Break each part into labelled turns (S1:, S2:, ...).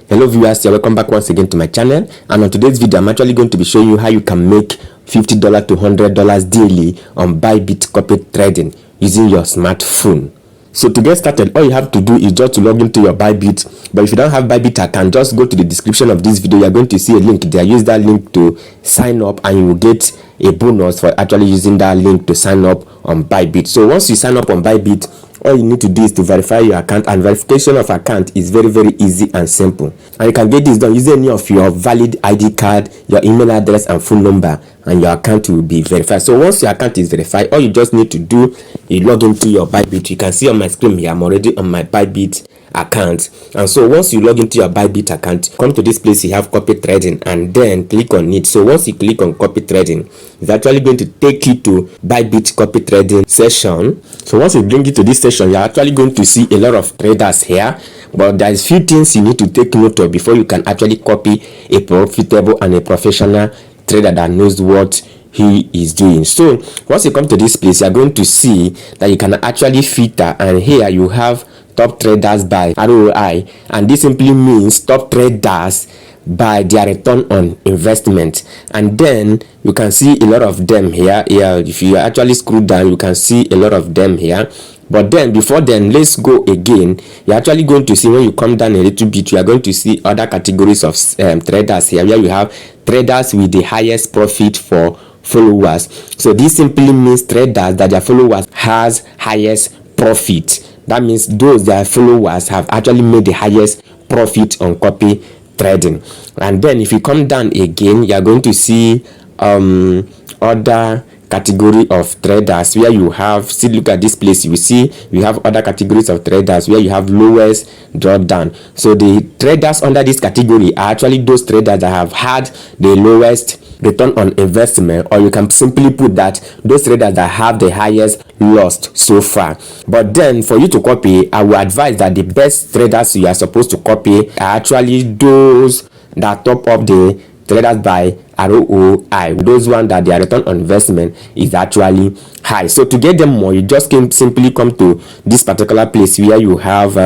S1: Hello viewers, you're welcome back once again to my channel, and on today's video I'm actually going to be showing you how you can make $50 to $100 daily on Bybit Copy Trading using your smartphone. So to get started, all you have to do is just to log into your Bybit. But if you don't have Bybit account, just go to the description of this video. You're going to see a link there. Use that link to sign up and you will get a bonus for actually using that link to sign up on Bybit. So once you sign up on Bybit, all you need to do is to verify your account, and verification of account is very easy and simple. And you can get this done using any of your valid ID card, your email address and phone number, and your account will be verified. So once your account is verified, all you just need to do is log into your Bybit. You can see on my screen here, I'm already on my Bybit account. And so once you log into your Bybit account, come to this place, you have copy trading, and then click on it. So once you click on copy trading, it's actually going to take you to Bybit copy trading session. So once you bring it to this session, you're actually going to see a lot of traders here, but there's few things you need to take note of before you can actually copy a profitable and a professional trader that knows what he is doing. So once you come to this place, you're going to see that you can actually filter, and here you have top traders by ROI, and this simply means top traders by their return on investment. And then you can see a lot of them here. If you actually scroll down, you can see a lot of them here. But then before then, let's go again. You're actually going to see, when you come down a little bit, you are going to see other categories of traders here, where you have traders with the highest profit for followers. So this simply means traders that their followers has highest profit. That means those their followers have actually made the highest profit on copy trading. And then if you come down again, you are going to see other category of traders where you have, see, look at this place, you will see we have other categories of traders where you have lowest drawdown. So the traders under this category are actually those traders that have had the lowest return on investment, or you can simply put that those traders that have the highest loss so far. But then for you to copy, I will advise that the best traders you are supposed to copy are actually those that top up the traders by ROI, those ones that their return on investment is actually high. So to get them more, you just can simply come to this particular place where you have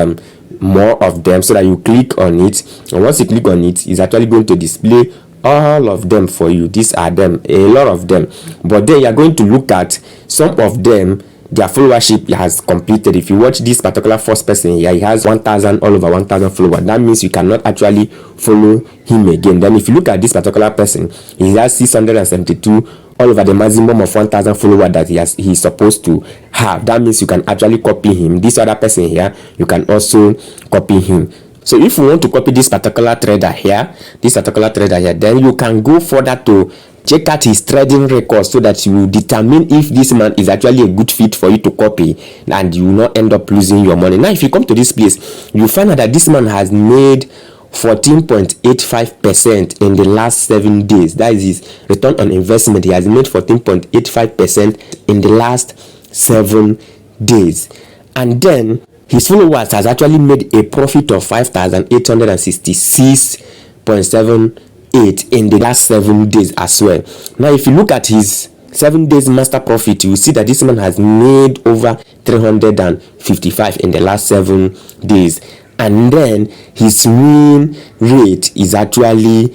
S1: more of them, so that you click on it, and once you click on it, it's actually going to display all of them for you. These are them, a lot of them. But then you're going to look at some of them, their followership has completed. If you watch this particular first person here, he has 1,000, all over 1,000 followers. That means you cannot actually follow him again. Then if you look at this particular person, he has 672, all over the maximum of 1,000 followers that he's supposed to have. That means you can actually copy him. This other person here, you can also copy him. So if you want to copy this particular trader here, then you can go further to check out his trading records, so that you will determine if this man is actually a good fit for you to copy, and you will not end up losing your money. Now if you come to this place, you find out that this man has made 14.85% in the last 7 days. That is his return on investment. He has made 14.85% in the last 7 days. And then his followers has actually made a profit of 5,866.78 in the last 7 days as well. Now if you look at his 7 days master profit, you will see that this man has made over 355 in the last 7 days. And then his win rate is actually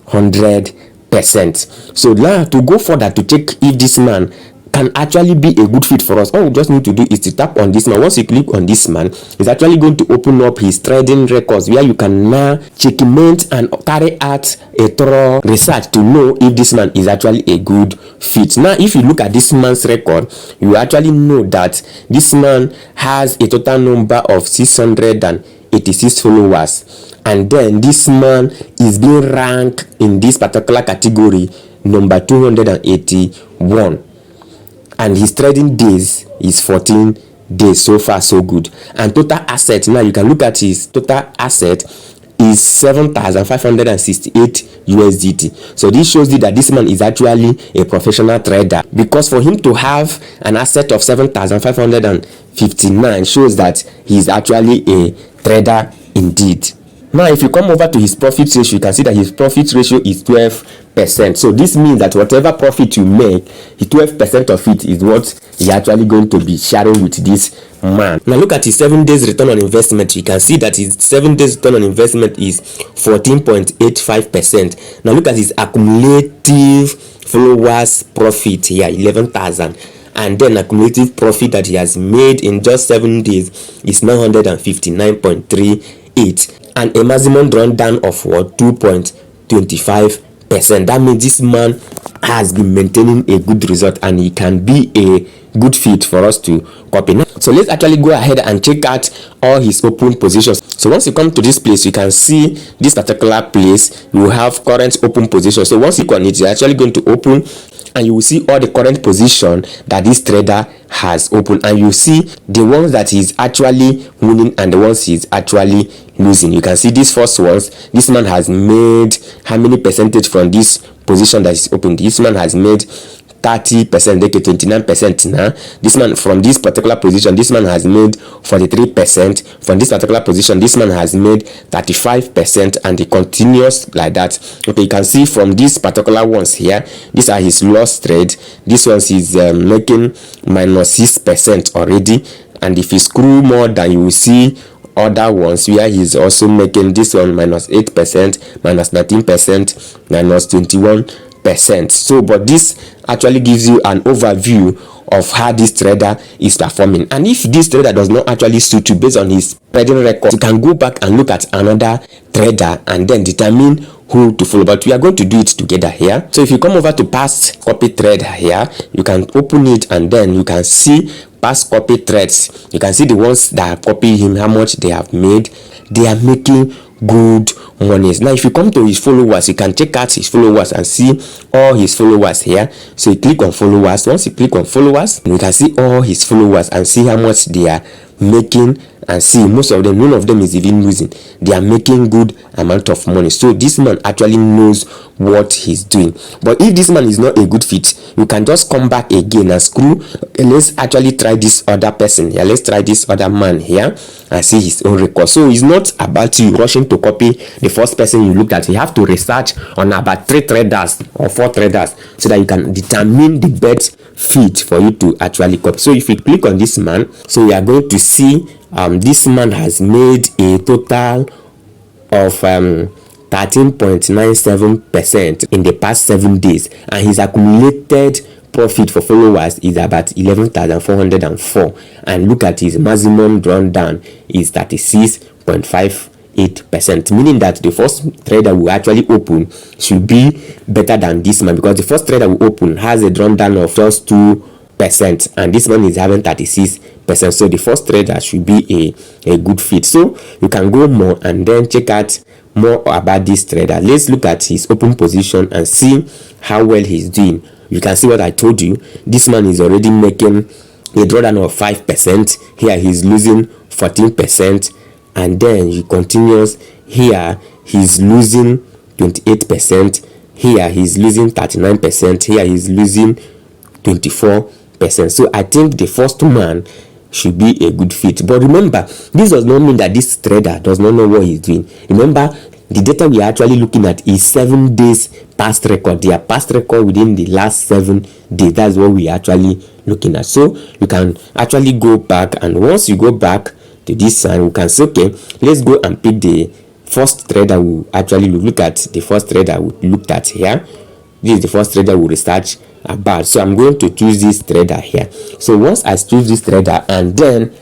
S1: 100%. So now to go further to check if this man can actually be a good fit for us, all we just need to do is to tap on this man. Once you click on this man, it's actually going to open up his trading records, where you can now checkmate and carry out a thorough research to know if this man is actually a good fit. Now if you look at this man's record, you actually know that this man has a total number of 686 followers, and then this man is being ranked in this particular category number 281, and his trading days is 14 days. So far so good. And total asset, now you can look at his total asset is 7,568 USDT. So this shows you that this man is actually a professional trader, because for him to have an asset of 7,559 shows that he is actually a trader indeed. Now, if you come over to his profit ratio, you can see that his profit ratio is 12%. So this means that whatever profit you make, 12% of it is what you're actually going to be sharing with this man. Now look at his 7 days return on investment. You can see that his 7 days return on investment is 14.85%. Now look at his accumulative followers profit here, 11,000. And then accumulative profit that he has made in just 7 days is 959.38, and a maximum drawdown of what, 2.25%. That means this man has been maintaining a good result, and he can be a good fit for us to copy. Now, so let's actually go ahead and check out all his open positions. So once you come to this place, you can see this particular place, you have current open position. So once you click on it, you're actually going to open, and you will see all the current position that this trader has opened, and you see the ones that he's actually winning and the ones he's actually losing. You can see these first ones. This man has made how many percentage from this position that is open? This man has made 30%, okay, 29% now. This man, from this particular position, this man has made 43%. From this particular position, this man has made 35%, and it continues like that. Okay, you can see from these particular ones here, these are his loss trade. This one is making minus 6% already, and if you screw more down, you will see other ones where he's also making this one minus 8%, minus 19%, minus 21%. So but this actually gives you an overview of how this trader is performing. And if this trader does not actually suit you based on his trading record, you can go back and look at another trader and then determine who to follow. But we are going to do it together here. So if you come over to past copy trade here, you can open it, and then you can see past copy trades. You can see the ones that copy him, how much they have made. They are making good monies. Now if you come to his followers, you can check out his followers and see all his followers here. So you click on followers. Once you click on followers, you can see all his followers and see how much they are making, and see most of them, none of them is even losing. They are making good amount of money. So this man actually knows what he's doing. But if this man is not a good fit, you can just come back again and screw. Let's actually try this other person here. Let's try this other man here and see his own record. So it's not about you rushing to copy the first person you looked at. You have to research on about 3 traders or 4 traders so that you can determine the best fit for you to actually copy. So if you click on this man, so we are going to see this man has made a total of 13.97% in the past 7 days, and his accumulated profit for followers is about 11,404, and look at his maximum drawdown is 36.58%, meaning that the first trader will actually open should be better than this man, because the first trader will open has a drawdown of just 2%, and this one is having 36%. So the first trader should be a good fit. So you can go more and then check out more about this trader. Let's look at his open position and see how well he's doing. You can see what I told you. This man is already making a drawdown of 5%. Here he's losing 14%, and then he continues. Here he's losing 28%. Here he's losing 39%. Here he's losing 24%. So I think the first man should be a good fit. But remember, this does not mean that this trader does not know what he's doing. Remember, the data we are actually looking at is 7 days past record. Their past record within the last 7 days. That's what we are actually looking at. So you can actually go back, and once you go back to this one, you can say, okay, let's go and pick the first trader we actually look at. The first trader we looked at here. This is the first trader we research about. So I'm going to choose this trader here. So once I choose this trader, and then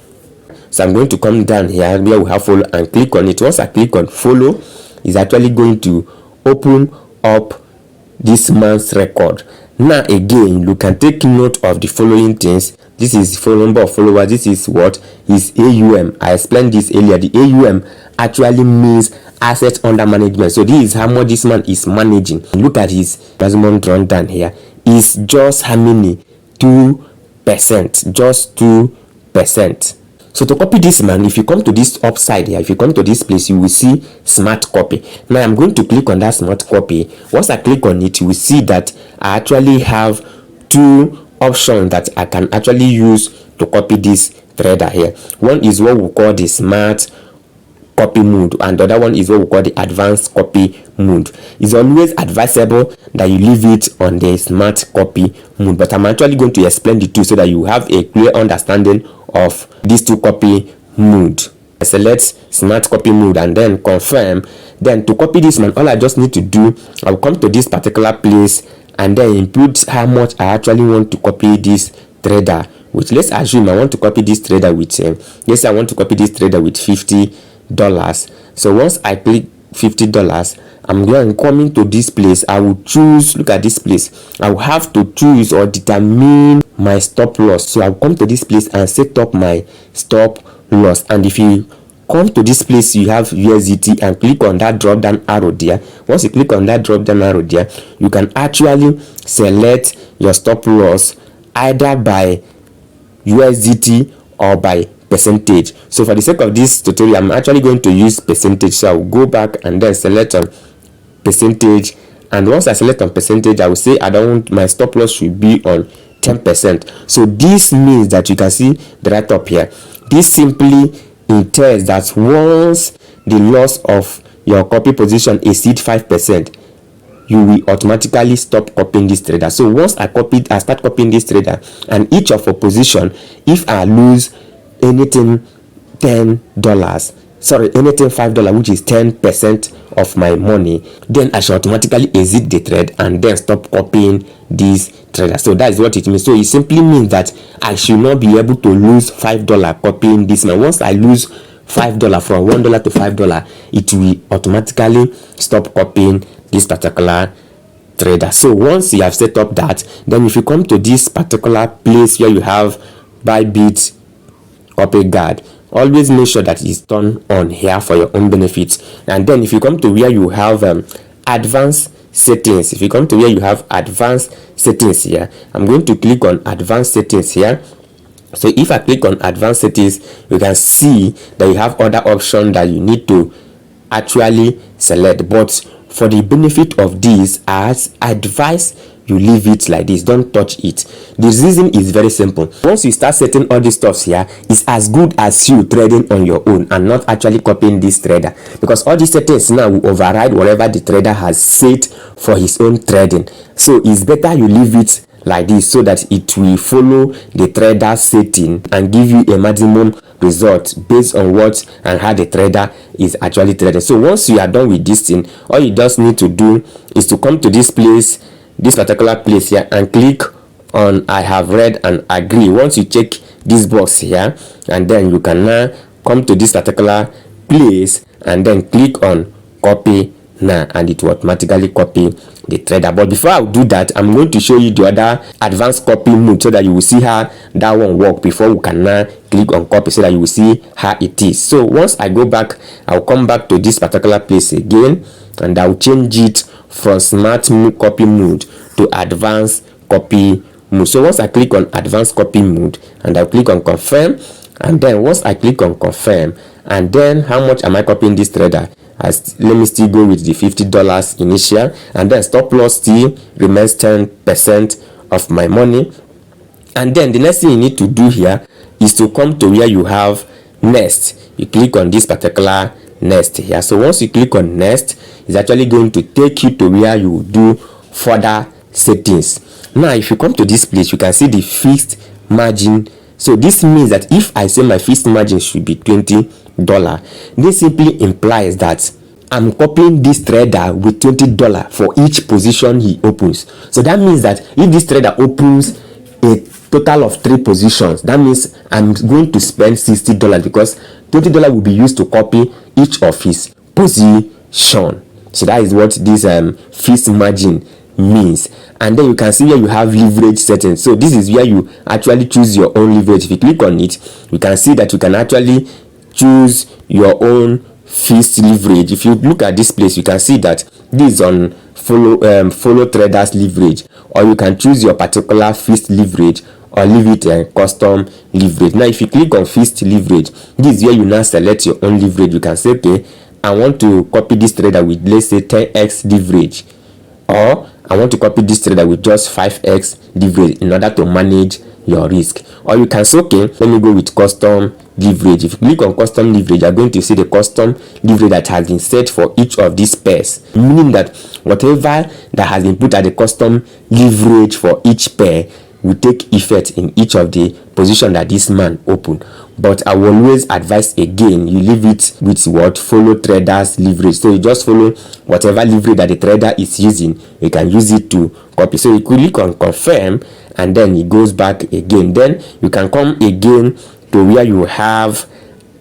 S1: so I'm going to come down here where we have follow and click on it. Once I click on follow, it's actually going to open up this man's record. Now again, you can take note of the following things. This is the number of followers. This is what is AUM. I explained this earlier. The AUM actually means assets under management. So this is how much this man is managing. Look at his maximum drawdown here. Is just how many? 2%. Just 2%. So to copy this man, if you come to this upside here, if you come to this place, you will see smart copy. Now I'm going to click on that smart copy. Once I click on it, you will see that I actually have 2 options that I can actually use to copy this trader here. One is what we call the smart copy mode, and the other one is what we call the advanced copy mode. It's always advisable that you leave it on the smart copy mode, but I'm actually going to explain the two so that you have a clear understanding of these two copy mode. I select smart copy mode and then confirm. Then to copy this one, all I just need to do, I'll come to this particular place and then input how much I actually want to copy this trader with. Let's assume I want to copy this trader with yes, I want to copy this trader with $50. So once I click $50, I'm going coming to this place. I will choose, look at this place, I will have to choose or determine my stop loss. So I'll come to this place and set up my stop loss. And if you come to this place, you have USDT, and click on that drop down arrow there. Once you click on that drop down arrow there, you can actually select your stop loss either by USDT or by percentage. So for the sake of this tutorial, I'm actually going to use percentage. So I'll go back and then select on percentage, and once I select on percentage, I will say I don't want my stop loss should be on 10%. So this means that you can see the right up here, this simply entails that once the loss of your copy position exceeds 5%, you will automatically stop copying this trader. So once I start copying this trader, and each of a position, if I lose anything $10, sorry, anything $5, which is 10% of my money, then I should automatically exit the trade and then stop copying this trader. So that is what it means. So it simply means that I should not be able to lose $5 copying this man. Once I lose $5 from $1 to $5, it will automatically stop copying this particular trader. So once you have set up that, then if you come to this particular place where you have Bybit Copy Guard, always make sure that it's turned on here for your own benefits. And then if you come to where you have advanced settings, if you come to where you have advanced settings here, I'm going to click on advanced settings here. So if I click on advanced settings, you can see that you have other options that you need to actually select, but for the benefit of this, as advice, you leave it like this, don't touch it. The reason is very simple. Once you start setting all these stuffs here, it's as good as you trading on your own and not actually copying this trader, because all these settings now will override whatever the trader has set for his own trading. So it's better you leave it like this so that it will follow the trader setting and give you a maximum result based on what and how the trader is actually trading. So once you are done with this thing, all you just need to do is to come to this place, this particular place here, and click on I have read and agree. Once you check this box here, and then you can now come to this particular place and then click on copy now, and it will automatically copy the trader. But before I do that, I'm going to show you the other advanced copy mode so that you will see how that one work before we can now click on copy, so that you will see how it is. So once I go back, I'll come back to this particular place again, and I'll change it from smart copy mode to advanced copy mode. So once I click on advanced copy mode, and I'll click on confirm, and then once I click on confirm, and then how much am I copying this trader? Let me still go with the $50 initial, and then stop loss still remains 10% of my money. And then the next thing you need to do here is to come to where you have next. You click on this particular next here. So once you click on next, it's actually going to take you to where you do further settings. Now if you come to this place, you can see the fixed margin. So this means that if I say my fixed margin should be $20, this simply implies that I'm copying this trader with $20 for each position he opens. So that means that if this trader opens a total of 3 positions, that means I'm going to spend $60, because $20 will be used to copy each of his position. So that is what this fixed margin means. And then you can see where you have leverage settings. So this is where you actually choose your own leverage. If you click on it, you can see that you can actually choose your own fixed leverage. If you look at this place, you can see that this is on follow traders leverage, or you can choose your particular fixed leverage or leave it custom leverage. Now if you click on fixed leverage, this is where you now select your own leverage. You can say, okay, I want to copy this trader with, let's say, 10x leverage, or I want to copy this trader with just 5x leverage in order to manage your risk. Or you can say, okay, let me go with custom leverage. If you click on custom leverage, you're going to see the custom leverage that has been set for each of these pairs, meaning that whatever that has been put at the custom leverage for each pair will take effect in each of the position that this man opened. But I will always advise again, you leave it with what? Follow traders leverage. So you just follow whatever leverage that the trader is using, you can use it to copy. So you click on confirm and then it goes back again. Then you can come again to where you have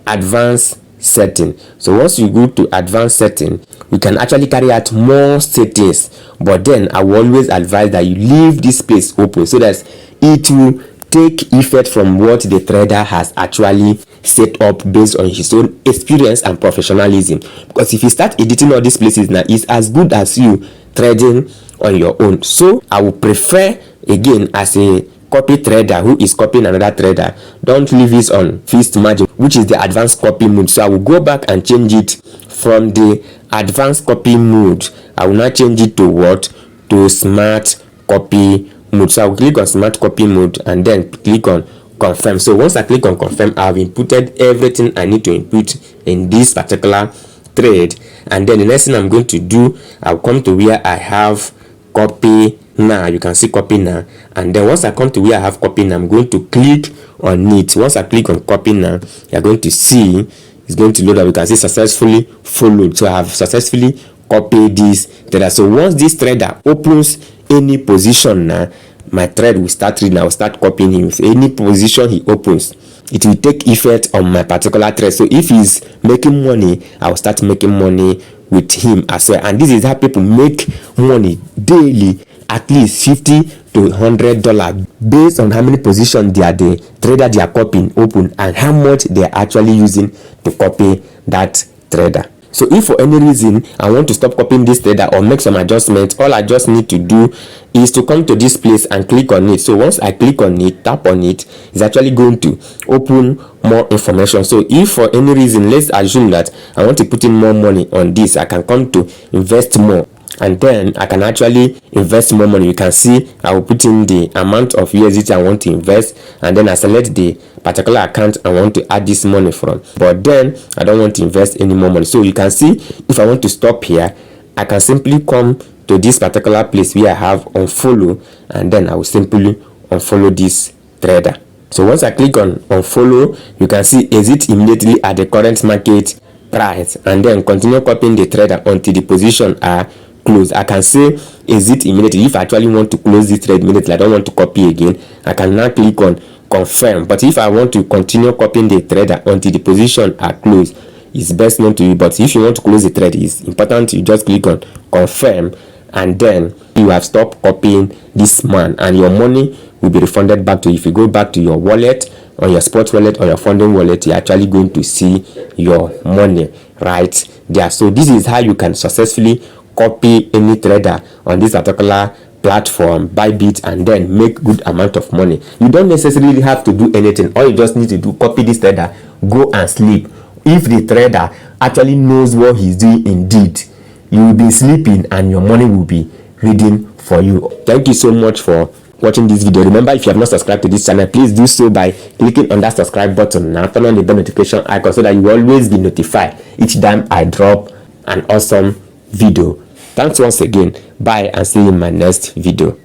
S1: advanced setting. So once you go to advanced setting, you can actually carry out more settings, but then I will always advise that you leave this place open so that it will take effect from what the trader has actually set up based on his own experience and professionalism. Because if you start editing all these places now, it's as good as you trading on your own. So I would prefer, again, as a copy trader who is copying another trader, don't leave it on fixed margin, which is the advanced copy mode. So I will go back and change it from the advanced copy mode. I will now change it to what? To smart copy mode. So I will click on smart copy mode and then click on confirm. So once I click on confirm, I have inputted everything I need to input in this particular trade, and then the next thing I'm going to do, I'll come to where I have copy now. You can see copy now, and then once I come to where I have copy now, I'm going to click on it. Once I click on copy now, you're going to see it's going to load up. You can see successfully followed. So I have successfully copied this trader. So once this trader opens any position now, my trade will start reading. I will start copying him. If any position he opens, it will take effect on my particular trade. So if he's making money, I will start making money with him as well. And this is how people make money daily, at least $50 to $100 based on how many positions the trader they are copying open and how much they are actually using to copy that trader. So if for any reason I want to stop copying this trader or make some adjustments, all I just need to do is to come to this place and click on it. So once I click on it, tap on it, it's actually going to open more information. So if for any reason, let's assume that I want to put in more money on this, I can come to invest more, and then I can actually invest more money. You can see I will put in the amount of USDT I want to invest, and then I select the particular account I want to add this money from, but then I don't want to invest any more money. So you can see if I want to stop here, I can simply come to this particular place where I have unfollow, and then I will simply unfollow this trader. So once I click on unfollow, you can see exit immediately at the current market price, and then continue copying the trader until the position are close. I can say exit immediately if I actually want to close this trade immediately. I don't want to copy again. I can now click on confirm. But if I want to continue copying the trader until the position are closed, it's best known to you. But if you want to close the trade, it's important you just click on confirm, and then you have stopped copying this man, and your money will be refunded back to you. If you go back to your wallet, on your spot wallet or your funding wallet, you're actually going to see your money right there. So this is how you can successfully copy any trader on this particular platform, Bybit, and then make good amount of money. You don't necessarily have to do anything. All you just need to do, copy this trader, go and sleep. If the trader actually knows what he's doing indeed, you will be sleeping and your money will be reading for you. Thank you so much for watching this video. Remember, if you have not subscribed to this channel, please do so by clicking on that subscribe button and turn on the bell notification icon so that you will always be notified each time I drop an awesome video. Thanks once again. Bye, and see you in my next video.